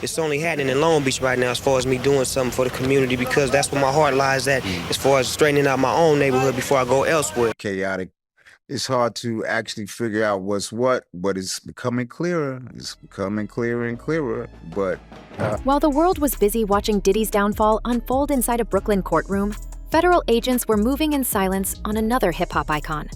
it's only happening in Long Beach right now as far as me doing something for the community, because that's where my heart lies at as far as straightening out my own neighborhood before I go elsewhere. Chaotic. It's hard to actually figure out what's what, but it's becoming clearer. It's becoming clearer and clearer, but... While the world was busy watching Diddy's downfall unfold inside a Brooklyn courtroom, federal agents were moving in silence on another hip-hop icon.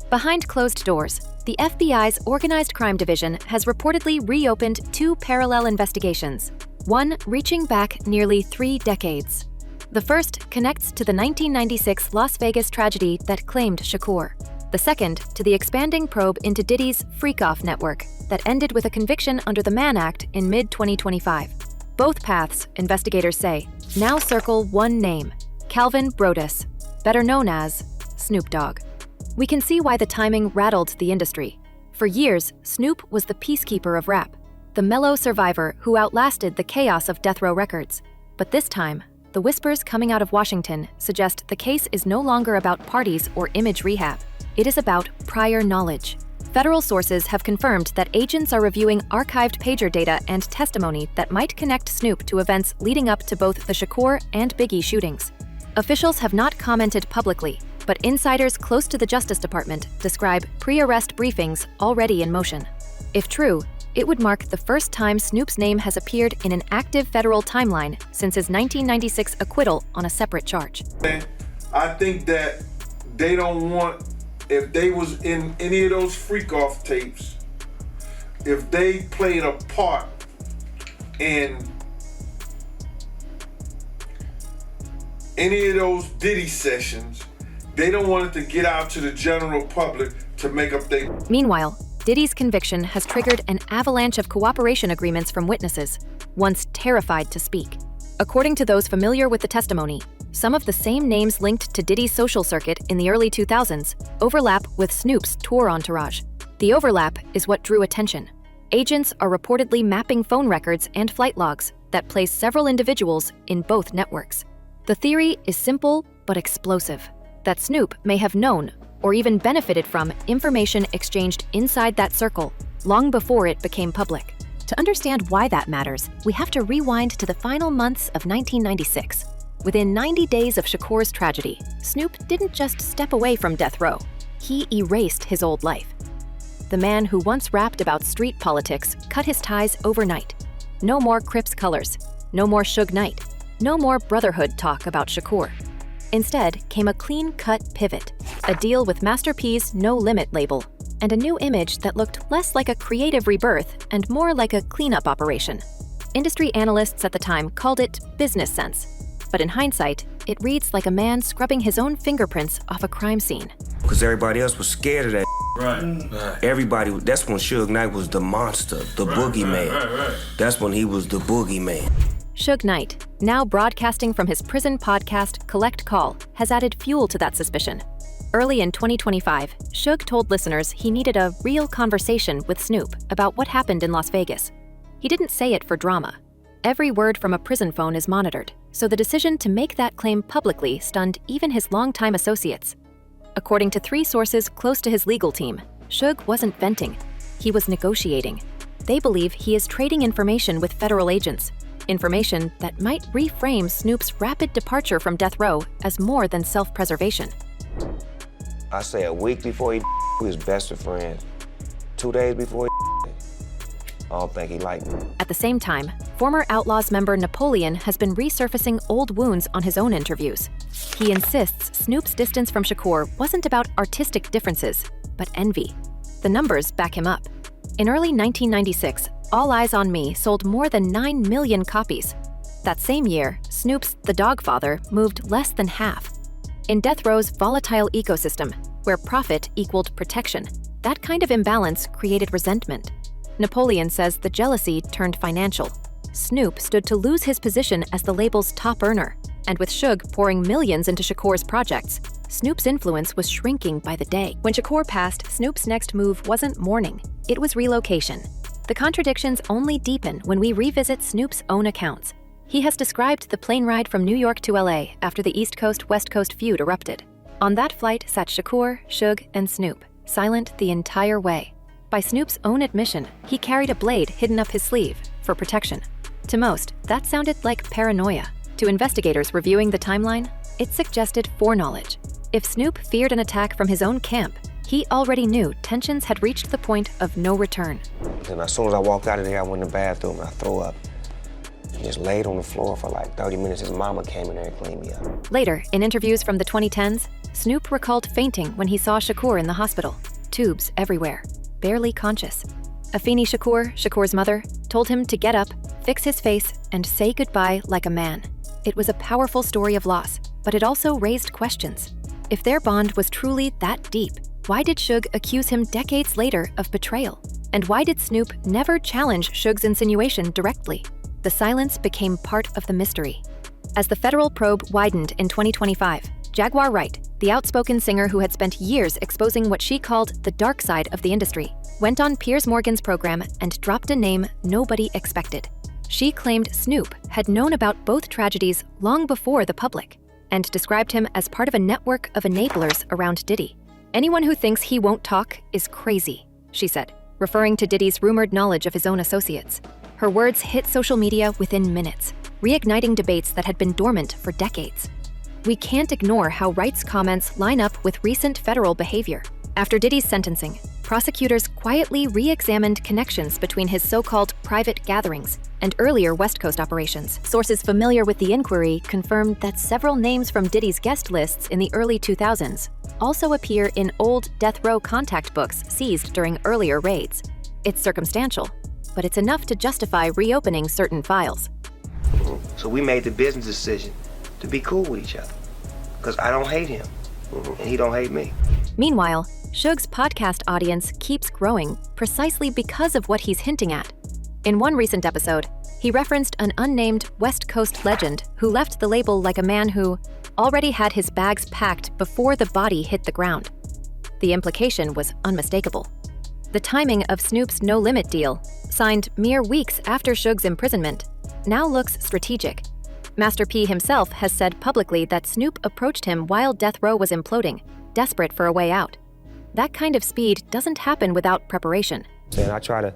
Behind closed doors, the FBI's Organized Crime Division has reportedly reopened 2 parallel investigations, one reaching back nearly 3 decades. The first connects to the 1996 Las Vegas tragedy that claimed Shakur. The second to the expanding probe into Diddy's freak-off network that ended with a conviction under the Mann Act in mid-2025. Both paths, investigators say, now circle one name, Calvin Broadus, better known as Snoop Dogg. We can see why the timing rattled the industry. For years, Snoop was the peacekeeper of rap, the mellow survivor who outlasted the chaos of death row records. But this time, the whispers coming out of Washington suggest the case is no longer about parties or image rehab. It is about prior knowledge. Federal sources have confirmed that agents are reviewing archived pager data and testimony that might connect Snoop to events leading up to both the Shakur and Biggie shootings. Officials have not commented publicly, but insiders close to the Justice Department describe pre-arrest briefings already in motion. If true, it would mark the first time Snoop's name has appeared in an active federal timeline since his 1996 acquittal on a separate charge. I think that they don't want, if they was in any of those freak-off tapes, if they played a part in any of those Diddy sessions, they don't want it to get out to the general public to make up their... Meanwhile, Diddy's conviction has triggered an avalanche of cooperation agreements from witnesses, once terrified to speak. According to those familiar with the testimony, some of the same names linked to Diddy's social circuit in the early 2000s overlap with Snoop's tour entourage. The overlap is what drew attention. Agents are reportedly mapping phone records and flight logs that place several individuals in both networks. The theory is simple but explosive, that Snoop may have known or even benefited from information exchanged inside that circle long before it became public. To understand why that matters, we have to rewind to the final months of 1996. Within 90 days of Shakur's tragedy, Snoop didn't just step away from death row, he erased his old life. The man who once rapped about street politics cut his ties overnight. No more Crips colors, no more Suge Knight, no more brotherhood talk about Shakur. Instead came a clean-cut pivot, a deal with Master P's No Limit label, and a new image that looked less like a creative rebirth and more like a cleanup operation. Industry analysts at the time called it business sense, but in hindsight, it reads like a man scrubbing his own fingerprints off a crime scene. Because everybody else was scared of that. Right. Everybody, that's when Suge Knight was the monster, the boogeyman. Right. That's when he was the boogeyman. Suge Knight, now broadcasting from his prison podcast Collect Call, has added fuel to that suspicion. Early in 2025, Suge told listeners he needed a real conversation with Snoop about what happened in Las Vegas. He didn't say it for drama. Every word from a prison phone is monitored, so the decision to make that claim publicly stunned even his longtime associates. According to 3 sources close to his legal team, Suge wasn't venting, he was negotiating. They believe he is trading information with federal agents, information that might reframe Snoop's rapid departure from death row as more than self-preservation. I say a week before he was best of friends. 2 days before he I don't think he liked me. At the same time, former Outlaws member Napoleon has been resurfacing old wounds on his own interviews. He insists Snoop's distance from Shakur wasn't about artistic differences, but envy. The numbers back him up. In early 1996, All Eyes on Me sold more than 9 million copies. That same year, Snoop's The Dogfather moved less than half. In death row's volatile ecosystem, where profit equaled protection, that kind of imbalance created resentment. Napoleon says the jealousy turned financial. Snoop stood to lose his position as the label's top earner, and with Suge pouring millions into Shakur's projects, Snoop's influence was shrinking by the day. When Shakur passed, Snoop's next move wasn't mourning, it was relocation. The contradictions only deepen when we revisit Snoop's own accounts. He has described the plane ride from New York to LA after the East Coast-West Coast feud erupted. On that flight sat Shakur, Suge, and Snoop, silent the entire way. By Snoop's own admission, he carried a blade hidden up his sleeve for protection. To most, that sounded like paranoia. To investigators reviewing the timeline, it suggested foreknowledge. If Snoop feared an attack from his own camp, he already knew tensions had reached the point of no return. Then as soon as I walked out of there, I went in the bathroom and I threw up. Just laid on the floor for like 30 minutes. His mama came in there and cleaned me up. Later, in interviews from the 2010s, Snoop recalled fainting when he saw Shakur in the hospital. Tubes everywhere, barely conscious. Afeni Shakur, Shakur's mother, told him to get up, fix his face, and say goodbye like a man. It was a powerful story of loss, but it also raised questions. If their bond was truly that deep, why did Suge accuse him decades later of betrayal? And why did Snoop never challenge Suge's insinuation directly? The silence became part of the mystery. As the federal probe widened in 2025, Jaguar Wright, the outspoken singer who had spent years exposing what she called the dark side of the industry, went on Piers Morgan's program and dropped a name nobody expected. She claimed Snoop had known about both tragedies long before the public and described him as part of a network of enablers around Diddy. "Anyone who thinks he won't talk is crazy," she said, referring to Diddy's rumored knowledge of his own associates. Her words hit social media within minutes, reigniting debates that had been dormant for decades. We can't ignore how Wright's comments line up with recent federal behavior. After Diddy's sentencing, prosecutors quietly re-examined connections between his so-called private gatherings and earlier West Coast operations. Sources familiar with the inquiry confirmed that several names from Diddy's guest lists in the early 2000s also appear in old death row contact books seized during earlier raids. It's circumstantial, but it's enough to justify reopening certain files. So we made the business decision to be cool with each other, because I don't hate him, and he don't hate me. Meanwhile, Suge's podcast audience keeps growing precisely because of what he's hinting at. In one recent episode, he referenced an unnamed West Coast legend who left the label like a man who already had his bags packed before the body hit the ground. The implication was unmistakable. The timing of Snoop's No Limit deal, signed mere weeks after Suge's imprisonment, now looks strategic. Master P himself has said publicly that Snoop approached him while death row was imploding, desperate for a way out. That kind of speed doesn't happen without preparation. And I try to,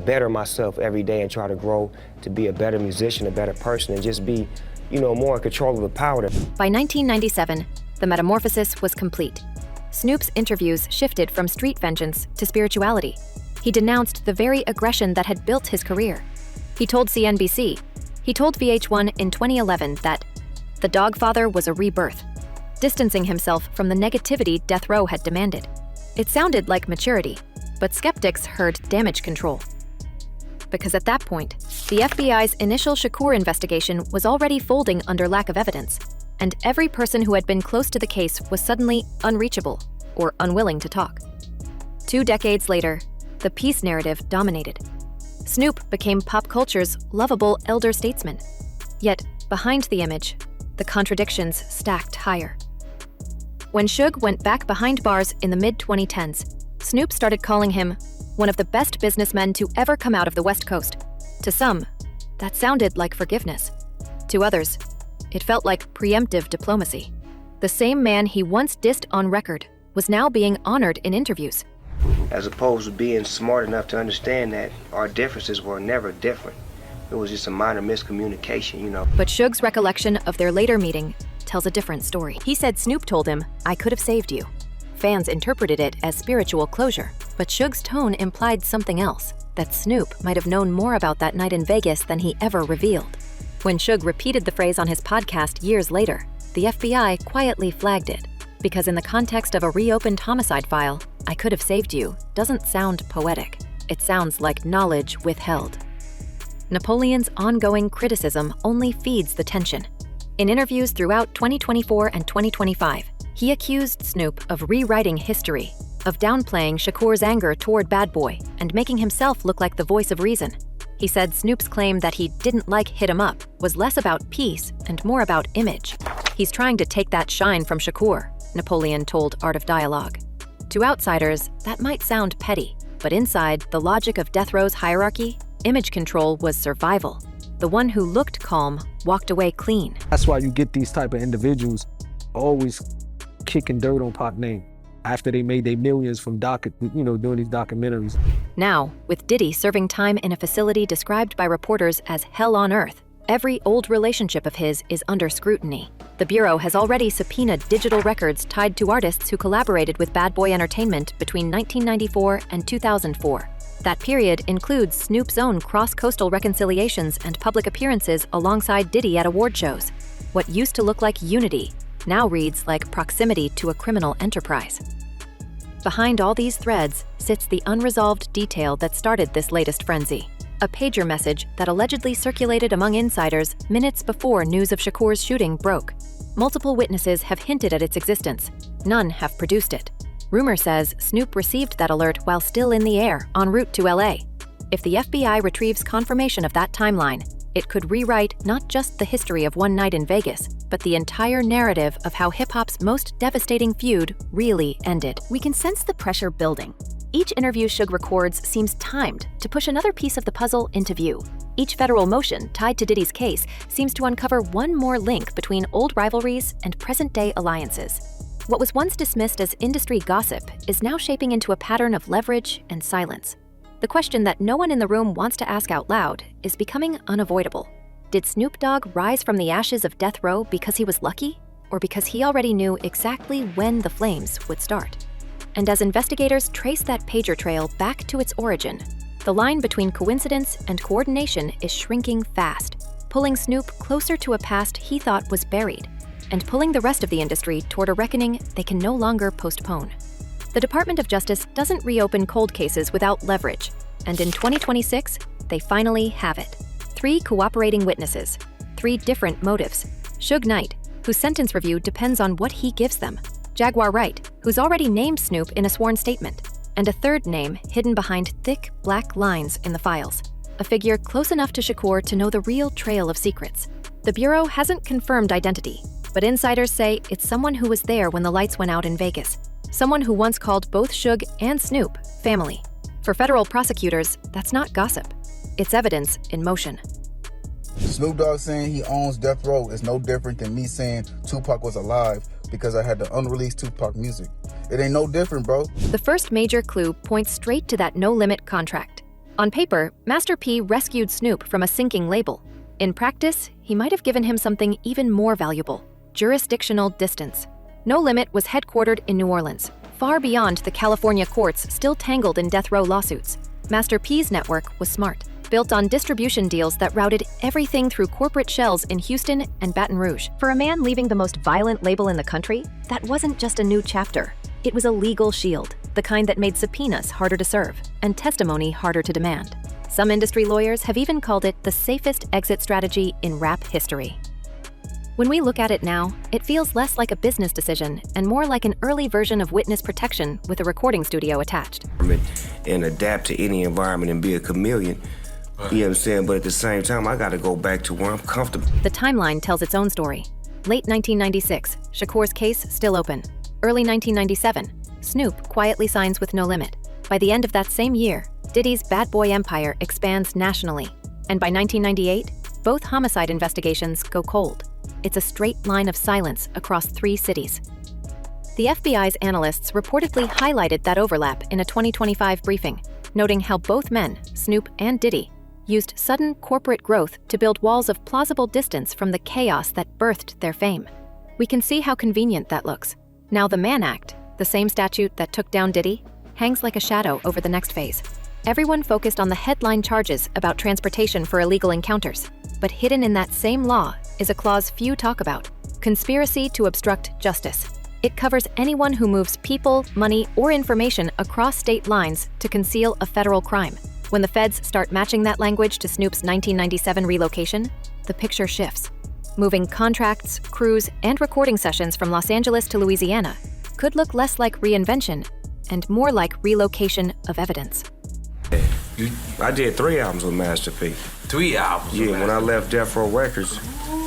better myself every day and try to grow to be a better musician, a better person, and just be, more in control of the power. By 1997, the metamorphosis was complete. Snoop's interviews shifted from street vengeance to spirituality. He denounced the very aggression that had built his career. He told CNBC, he told VH1 in 2011 that the Dogfather was a rebirth, distancing himself from the negativity death row had demanded. It sounded like maturity, but skeptics heard damage control. Because at that point, the FBI's initial Shakur investigation was already folding under lack of evidence, and every person who had been close to the case was suddenly unreachable or unwilling to talk. 2 decades later, the peace narrative dominated. Snoop became pop culture's lovable elder statesman. Yet, behind the image, the contradictions stacked higher. When Suge went back behind bars in the mid-2010s, Snoop started calling him one of the best businessmen to ever come out of the West Coast. To some, that sounded like forgiveness. To others, it felt like preemptive diplomacy. The same man he once dissed on record was now being honored in interviews. As opposed to being smart enough to understand that our differences were never different. It was just a minor miscommunication, But Suge's recollection of their later meeting tells a different story. He said Snoop told him, "I could have saved you." Fans interpreted it as spiritual closure, but Suge's tone implied something else, that Snoop might have known more about that night in Vegas than he ever revealed. When Suge repeated the phrase on his podcast years later, the FBI quietly flagged it, because in the context of a reopened homicide file, "I could have saved you" doesn't sound poetic. It sounds like knowledge withheld. Napoleon's ongoing criticism only feeds the tension. In interviews throughout 2024 and 2025, he accused Snoop of rewriting history, of downplaying Shakur's anger toward Bad Boy and making himself look like the voice of reason. He said Snoop's claim that he didn't like Hit 'Em Up was less about peace and more about image. He's trying to take that shine from Shakur, Napoleon told Art of Dialogue. To outsiders, that might sound petty, but inside the logic of death row's hierarchy, image control was survival. The one who looked calm walked away clean. That's why you get these type of individuals always kicking dirt on Pac name. after they made their millions from doing these documentaries. Now, with Diddy serving time in a facility described by reporters as hell on earth, every old relationship of his is under scrutiny. The Bureau has already subpoenaed digital records tied to artists who collaborated with Bad Boy Entertainment between 1994 and 2004. That period includes Snoop's own cross-coastal reconciliations and public appearances alongside Diddy at award shows. What used to look like unity now reads like proximity to a criminal enterprise. Behind all these threads sits the unresolved detail that started this latest frenzy. A pager message that allegedly circulated among insiders minutes before news of Shakur's shooting broke. Multiple witnesses have hinted at its existence. None have produced it. Rumor says Snoop received that alert while still in the air en route to LA. If the FBI retrieves confirmation of that timeline, it could rewrite not just the history of one night in Vegas, but the entire narrative of how hip-hop's most devastating feud really ended. We can sense the pressure building. Each interview Suge records seems timed to push another piece of the puzzle into view. Each federal motion tied to Diddy's case seems to uncover one more link between old rivalries and present-day alliances. What was once dismissed as industry gossip is now shaping into a pattern of leverage and silence. The question that no one in the room wants to ask out loud is becoming unavoidable. Did Snoop Dogg rise from the ashes of death row because he was lucky, or because he already knew exactly when the flames would start? And as investigators trace that pager trail back to its origin, the line between coincidence and coordination is shrinking fast, pulling Snoop closer to a past he thought was buried, and pulling the rest of the industry toward a reckoning they can no longer postpone. The Department of Justice doesn't reopen cold cases without leverage, and in 2026, they finally have it. 3 cooperating witnesses, 3 different motives. Suge Knight, whose sentence review depends on what he gives them. Jaguar Wright, who's already named Snoop in a sworn statement. And a third name hidden behind thick, black lines in the files. A figure close enough to Shakur to know the real trail of secrets. The Bureau hasn't confirmed identity, but insiders say it's someone who was there when the lights went out in Vegas. Someone who once called both Suge and Snoop family. For federal prosecutors, that's not gossip. It's evidence in motion. Snoop Dogg saying he owns Death Row is no different than me saying Tupac was alive because I had the unreleased Tupac music. It ain't no different, bro. The first major clue points straight to that no-limit contract. On paper, Master P rescued Snoop from a sinking label. In practice, he might have given him something even more valuable: jurisdictional distance. No Limit was headquartered in New Orleans, far beyond the California courts still tangled in death row lawsuits. Master P's network was smart, built on distribution deals that routed everything through corporate shells in Houston and Baton Rouge. For a man leaving the most violent label in the country, that wasn't just a new chapter. It was a legal shield, the kind that made subpoenas harder to serve and testimony harder to demand. Some industry lawyers have even called it the safest exit strategy in rap history. When we look at it now, it feels less like a business decision and more like an early version of witness protection with a recording studio attached. And adapt to any environment and be a chameleon. You know what I'm saying? But at the same time, I gotta go back to where I'm comfortable. The timeline tells its own story. Late 1996, Shakur's case still open. Early 1997, Snoop quietly signs with No Limit. By the end of that same year, Diddy's Bad Boy empire expands nationally. And by 1998, both homicide investigations go cold. It's a straight line of silence across 3 cities. The FBI's analysts reportedly highlighted that overlap in a 2025 briefing, noting how both men, Snoop and Diddy, used sudden corporate growth to build walls of plausible distance from the chaos that birthed their fame. We can see how convenient that looks. Now the Mann Act, the same statute that took down Diddy, hangs like a shadow over the next phase. Everyone focused on the headline charges about transportation for illegal encounters. But hidden in that same law is a clause few talk about: conspiracy to obstruct justice. It covers anyone who moves people, money, or information across state lines to conceal a federal crime. When the feds start matching that language to Snoop's 1997 relocation, the picture shifts. Moving contracts, crews, and recording sessions from Los Angeles to Louisiana could look less like reinvention and more like relocation of evidence. I did 3 albums with Master P. 3 albums? Yeah, when I left Death Row Records,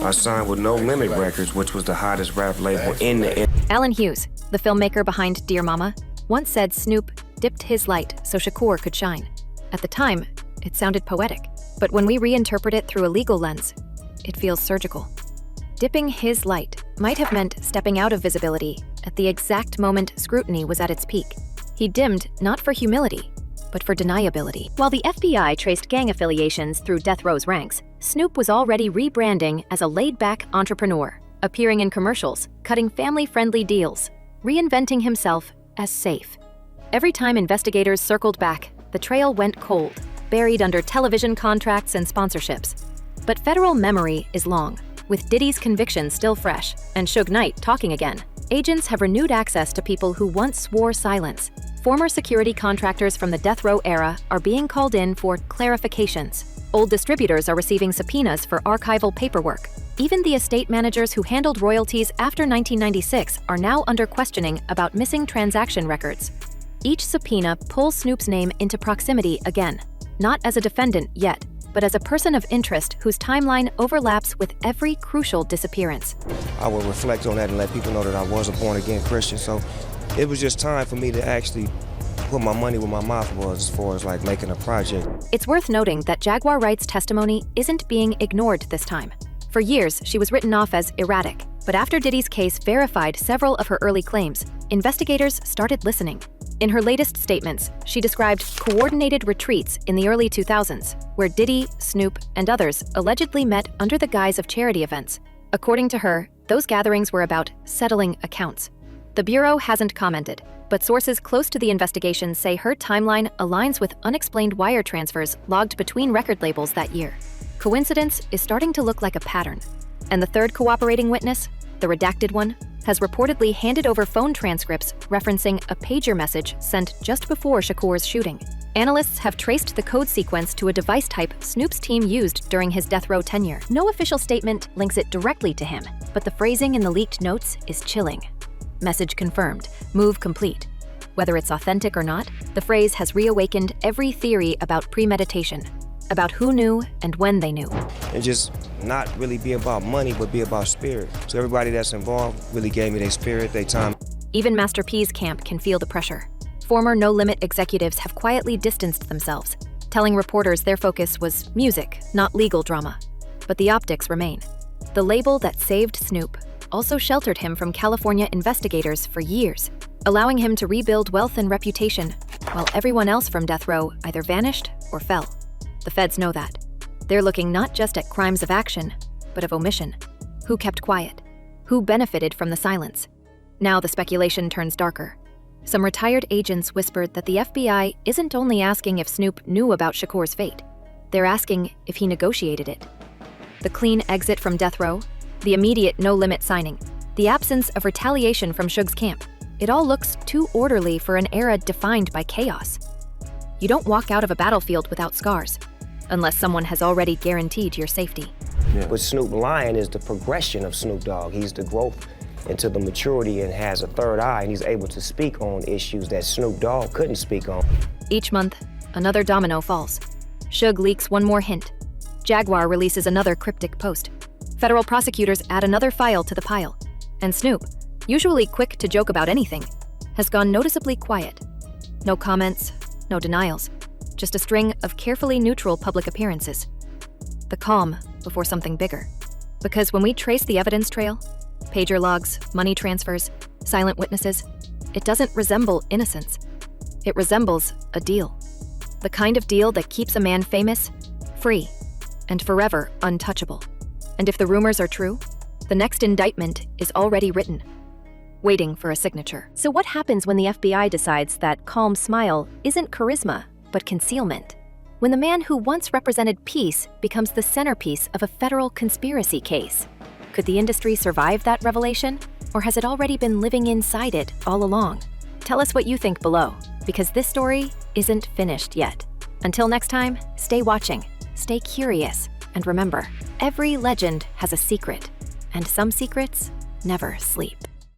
I signed with No Limit Records, which was the hottest rap label in the... Alan Hughes, the filmmaker behind Dear Mama, once said Snoop dipped his light so Shakur could shine. At the time, it sounded poetic, but when we reinterpret it through a legal lens, it feels surgical. Dipping his light might have meant stepping out of visibility at the exact moment scrutiny was at its peak. He dimmed not for humility, but for deniability. While the FBI traced gang affiliations through death row's ranks, Snoop was already rebranding as a laid-back entrepreneur, appearing in commercials, cutting family-friendly deals, reinventing himself as safe. Every time investigators circled back, the trail went cold, buried under television contracts and sponsorships. But federal memory is long. With Diddy's conviction still fresh and Suge Knight talking again, agents have renewed access to people who once swore silence. Former security contractors from the death row era are being called in for clarifications. Old distributors are receiving subpoenas for archival paperwork. Even the estate managers who handled royalties after 1996 are now under questioning about missing transaction records. Each subpoena pulls Snoop's name into proximity again, not as a defendant yet, but as a person of interest whose timeline overlaps with every crucial disappearance. I would reflect on that and let people know that I was a born-again Christian. So it was just time for me to actually put my money where my mouth was as far as like making a project. It's worth noting that Jaguar Wright's testimony isn't being ignored this time. For years, she was written off as erratic, but after Diddy's case verified several of her early claims, investigators started listening. In her latest statements, she described coordinated retreats in the early 2000s, where Diddy, Snoop, and others allegedly met under the guise of charity events. According to her, those gatherings were about settling accounts. The Bureau hasn't commented, but sources close to the investigation say her timeline aligns with unexplained wire transfers logged between record labels that year. Coincidence is starting to look like a pattern. And the third cooperating witness, the redacted one, has reportedly handed over phone transcripts referencing a pager message sent just before Shakur's shooting. Analysts have traced the code sequence to a device type Snoop's team used during his death row tenure. No official statement links it directly to him, but the phrasing in the leaked notes is chilling. Message confirmed, move complete. Whether it's authentic or not, the phrase has reawakened every theory about premeditation, about who knew and when they knew. And just not really be about money, but be about spirit. So everybody that's involved really gave me their spirit, their time. Even Master P's camp can feel the pressure. Former No Limit executives have quietly distanced themselves, telling reporters their focus was music, not legal drama. But the optics remain. The label that saved Snoop also sheltered him from California investigators for years, allowing him to rebuild wealth and reputation, while everyone else from death row either vanished or fell. The feds know that. They're looking not just at crimes of action, but of omission. Who kept quiet? Who benefited from the silence? Now the speculation turns darker. Some retired agents whispered that the FBI isn't only asking if Snoop knew about Shakur's fate, they're asking if he negotiated it. The clean exit from death row, the immediate no-limit signing, the absence of retaliation from Suge's camp, it all looks too orderly for an era defined by chaos. You don't walk out of a battlefield without scars, unless someone has already guaranteed your safety. Yeah. But Snoop lying is the progression of Snoop Dogg. He's the growth into the maturity and has a third eye, and he's able to speak on issues that Snoop Dogg couldn't speak on. Each month, another domino falls. Suge leaks one more hint. Jaguar releases another cryptic post. Federal prosecutors add another file to the pile. And Snoop, usually quick to joke about anything, has gone noticeably quiet. No comments, no denials, just a string of carefully neutral public appearances. The calm before something bigger. Because when we trace the evidence trail, pager logs, money transfers, silent witnesses, it doesn't resemble innocence. It resembles a deal. The kind of deal that keeps a man famous, free, and forever untouchable. And if the rumors are true, the next indictment is already written, waiting for a signature. So what happens when the FBI decides that calm smile isn't charisma, but concealment? When the man who once represented peace becomes the centerpiece of a federal conspiracy case? Could the industry survive that revelation? Or has it already been living inside it all along? Tell us what you think below, because this story isn't finished yet. Until next time, stay watching, stay curious, and remember, every legend has a secret, and some secrets never sleep.